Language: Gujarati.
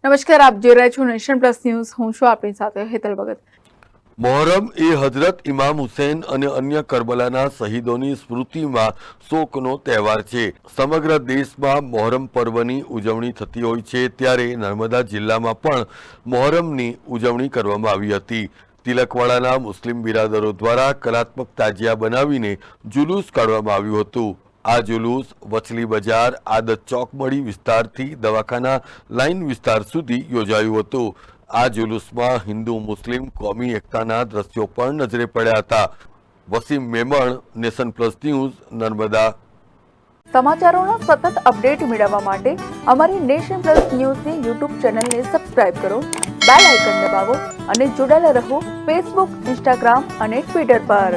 નમસ્કાર, આપ જોઈ રહ્યા છો નેશન પ્લસ ન્યૂઝ. હું છું આપની સાથે હેતલ ભગત. મોહરમ એ હજરત ઇમામ હુસૈન અને અન્ય કરબલાના શહીદોની સ્મૃતિમાં શોકનો તહેવાર છે. સમગ્ર દેશમાં મોહરમ પર્વની ઉજવણી થતી હોય છે, ત્યારે નર્મદા જિલ્લામાં પણ મોહરમની ઉજવણી કરવામાં આવી હતી. તિલકવાડાના મુસ્લિમ બિરાદરો દ્વારા કલાત્મક તાજિયા બનાવીને જુલુસ કાઢવામાં આવ્યું હતું. આ જુલુસ વચલી બજાર, આદત ચોક મળી વિસ્તારથી દવાખાના લાઇન વિસ્તાર સુધી યોજાયું હતું. આ જુલુસમાં હિન્દુ મુસ્લિમ કોમી એકતાના દ્રશ્યો પણ નજરે પડ્યા હતા. Wasim Memon, nation plus news, Narmada. સમાચારોના સતત અપડેટ મેળવવા માટે અમારી નેશન પ્લસ ન્યૂઝની યુટ્યુબ ચેનલને સબસ્ક્રાઇબ કરો, બેલ આઇકન દબાવો અને જોડાયેલા રહો ફેસબુક, ઇન્સ્ટાગ્રામ અને ટ્વિટર પર.